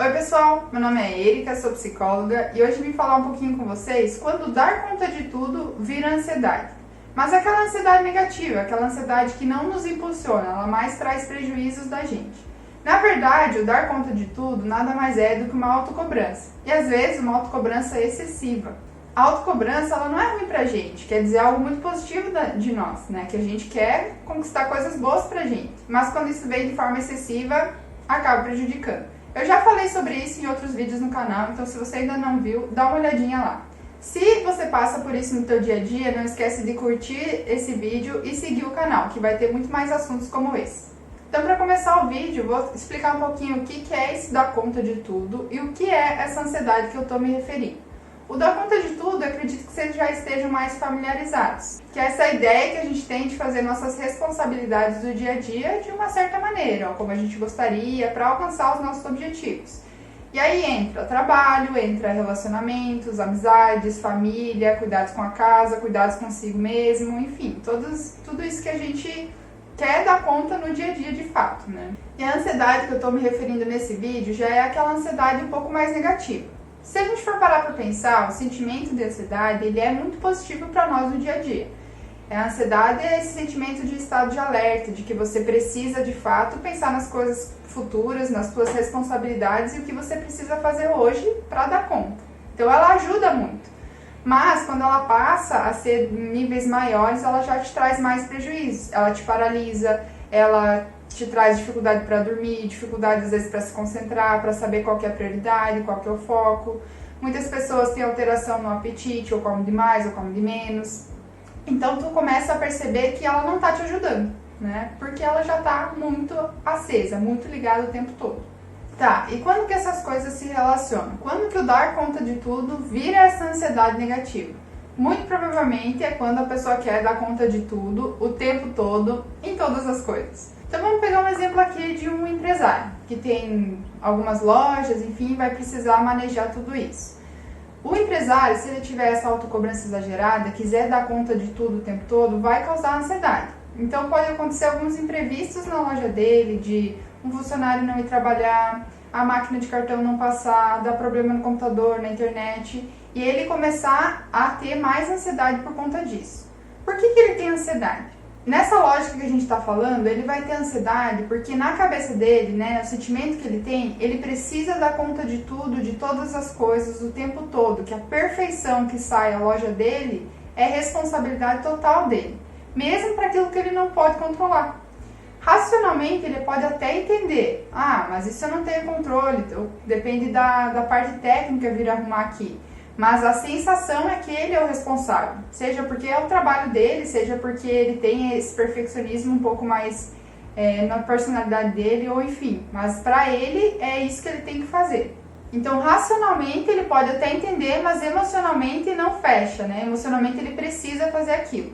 Oi pessoal, meu nome é Erika, sou psicóloga e hoje vim falar um pouquinho com vocês quando dar conta de tudo vira ansiedade. Mas aquela ansiedade negativa, aquela ansiedade que não nos impulsiona, ela mais traz prejuízos da gente. Na verdade, o dar conta de tudo nada mais é do que uma autocobrança. E às vezes uma autocobrança excessiva. A autocobrança ela não é ruim pra gente, quer dizer algo muito positivo de nós, né? Que a gente quer conquistar coisas boas pra gente. Mas quando isso vem de forma excessiva, acaba prejudicando. Eu já falei sobre isso em outros vídeos no canal, então se você ainda não viu, dá uma olhadinha lá. Se você passa por isso no teu dia a dia, não esquece de curtir esse vídeo e seguir o canal, que vai ter muito mais assuntos como esse. Então, para começar o vídeo, vou explicar um pouquinho o que é esse dar conta de tudo e o que é essa ansiedade que eu estou me referindo. O dar conta de tudo, eu acredito que vocês já estejam mais familiarizados, que é essa ideia que a gente tem de fazer nossas responsabilidades do dia a dia de uma certa maneira, como a gente gostaria, para alcançar os nossos objetivos. E aí entra trabalho, entra relacionamentos, amizades, família, cuidados com a casa, cuidados consigo mesmo, enfim, tudo isso que a gente quer dar conta no dia a dia de fato, né? E a ansiedade que eu estou me referindo nesse vídeo já é aquela ansiedade um pouco mais negativa. Se a gente for parar para pensar, o sentimento de ansiedade ele é muito positivo para nós no dia a dia. A ansiedade é esse sentimento de estado de alerta, de que você precisa de fato pensar nas coisas futuras, nas suas responsabilidades e o que você precisa fazer hoje para dar conta. Então ela ajuda muito. Mas quando ela passa a ser níveis maiores, ela já te traz mais prejuízos. Ela te paralisa, ela te traz dificuldade para dormir, dificuldade às vezes para se concentrar, para saber qual que é a prioridade, qual que é o foco. Muitas pessoas têm alteração no apetite, ou comem demais, ou comem de menos. Então tu começa a perceber que ela não está te ajudando, né? Porque ela já está muito acesa, muito ligada o tempo todo. Tá, e quando que essas coisas se relacionam? Quando que o dar conta de tudo vira essa ansiedade negativa? Muito provavelmente é quando a pessoa quer dar conta de tudo, o tempo todo, em todas as coisas. Então vamos pegar um exemplo aqui de um empresário que tem algumas lojas, enfim, vai precisar manejar tudo isso. O empresário, se ele tiver essa autocobrança exagerada, quiser dar conta de tudo o tempo todo, vai causar ansiedade. Então pode acontecer alguns imprevistos na loja dele, de um funcionário não ir trabalhar, a máquina de cartão não passar, dar problema no computador, na internet, e ele começar a ter mais ansiedade por conta disso. Por que ele tem ansiedade? Nessa lógica que a gente está falando, ele vai ter ansiedade porque na cabeça dele, né, o sentimento que ele tem, ele precisa dar conta de tudo, de todas as coisas, o tempo todo, que a perfeição que sai a loja dele é responsabilidade total dele, mesmo para aquilo que ele não pode controlar. Racionalmente, ele pode até entender, mas isso eu não tenho controle, depende da parte técnica vir arrumar aqui. Mas a sensação é que ele é o responsável, seja porque é o trabalho dele, seja porque ele tem esse perfeccionismo um pouco mais na personalidade dele, ou enfim. Mas para ele é isso que ele tem que fazer. Então, racionalmente ele pode até entender, mas emocionalmente não fecha, né? Emocionalmente ele precisa fazer aquilo.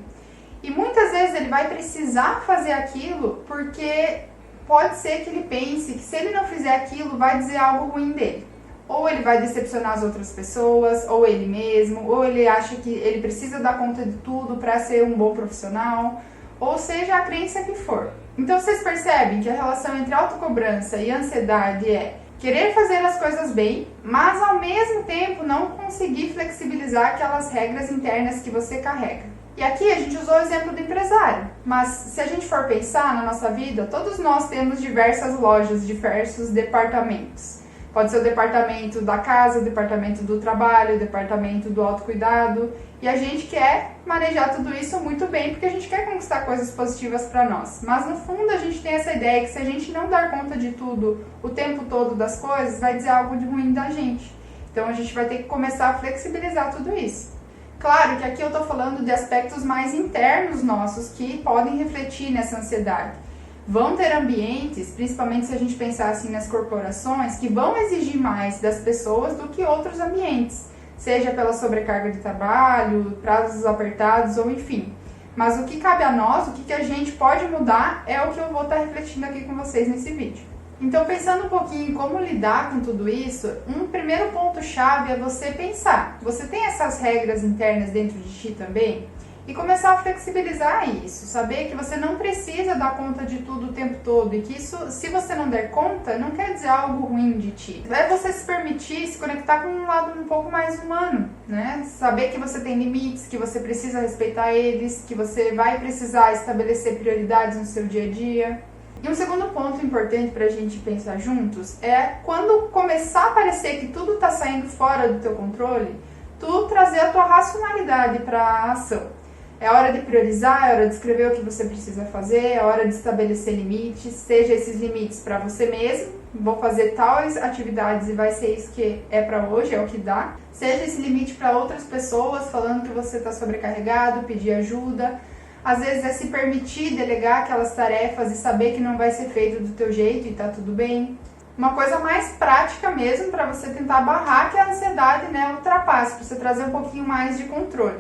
E muitas vezes ele vai precisar fazer aquilo porque pode ser que ele pense que se ele não fizer aquilo vai dizer algo ruim dele. Ou ele vai decepcionar as outras pessoas, ou ele mesmo, ou ele acha que ele precisa dar conta de tudo para ser um bom profissional, ou seja, a crença que for. Então vocês percebem que a relação entre autocobrança e ansiedade é querer fazer as coisas bem, mas ao mesmo tempo não conseguir flexibilizar aquelas regras internas que você carrega. E aqui a gente usou o exemplo do empresário, mas se a gente for pensar na nossa vida, todos nós temos diversas lojas, diversos departamentos. Pode ser o departamento da casa, o departamento do trabalho, o departamento do autocuidado. E a gente quer manejar tudo isso muito bem, porque a gente quer conquistar coisas positivas para nós. Mas no fundo a gente tem essa ideia que se a gente não dar conta de tudo, o tempo todo das coisas, vai dizer algo de ruim da gente. Então a gente vai ter que começar a flexibilizar tudo isso. Claro que aqui eu estou falando de aspectos mais internos nossos que podem refletir nessa ansiedade. Vão ter ambientes, principalmente se a gente pensar assim nas corporações, que vão exigir mais das pessoas do que outros ambientes, seja pela sobrecarga de trabalho, prazos apertados ou enfim. Mas o que cabe a nós, o que a gente pode mudar é o que eu vou estar refletindo aqui com vocês nesse vídeo. Então, pensando um pouquinho em como lidar com tudo isso, um primeiro ponto-chave é você pensar. Você tem essas regras internas dentro de ti também? e começar a flexibilizar isso, saber que você não precisa dar conta de tudo o tempo todo e que isso, se você não der conta, não quer dizer algo ruim de ti. É você se permitir se conectar com um lado um pouco mais humano, né? Saber que você tem limites, que você precisa respeitar eles, que você vai precisar estabelecer prioridades no seu dia a dia. E um segundo ponto importante para a gente pensar juntos é quando começar a parecer que tudo está saindo fora do teu controle, tu trazer a tua racionalidade para a ação. É hora de priorizar, é hora de escrever o que você precisa fazer, é hora de estabelecer limites, seja esses limites para você mesmo, vou fazer tais atividades e vai ser isso que é para hoje, é o que dá. Seja esse limite para outras pessoas, falando que você está sobrecarregado, pedir ajuda. Às vezes é se permitir delegar aquelas tarefas e saber que não vai ser feito do teu jeito e tá tudo bem. Uma coisa mais prática mesmo para você tentar barrar que a ansiedade, né, ultrapasse, para você trazer um pouquinho mais de controle.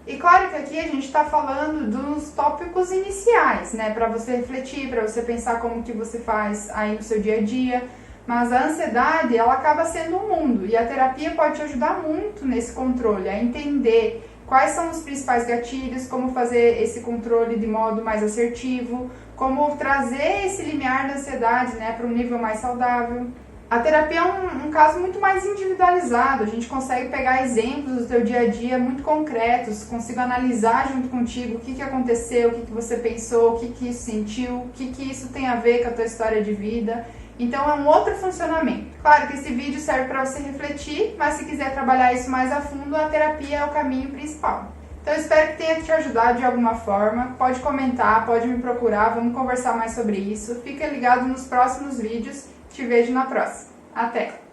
E claro que aqui a gente está falando dos tópicos iniciais, né, para você refletir, para você pensar como que você faz aí no seu dia a dia. Mas a ansiedade, ela acaba sendo um mundo e a terapia pode te ajudar muito nesse controle, a entender quais são os principais gatilhos, como fazer esse controle de modo mais assertivo, como trazer esse limiar da ansiedade, né, para um nível mais saudável. A terapia é um caso muito mais individualizado, a gente consegue pegar exemplos do teu dia a dia muito concretos, consigo analisar junto contigo o que aconteceu, o que você pensou, o que isso sentiu, o que isso tem a ver com a tua história de vida. Então é um outro funcionamento. Claro que esse vídeo serve para você refletir, mas se quiser trabalhar isso mais a fundo, a terapia é o caminho principal. Então eu espero que tenha te ajudado de alguma forma. Pode comentar, pode me procurar, vamos conversar mais sobre isso. Fica ligado nos próximos vídeos. Te vejo na próxima. Até!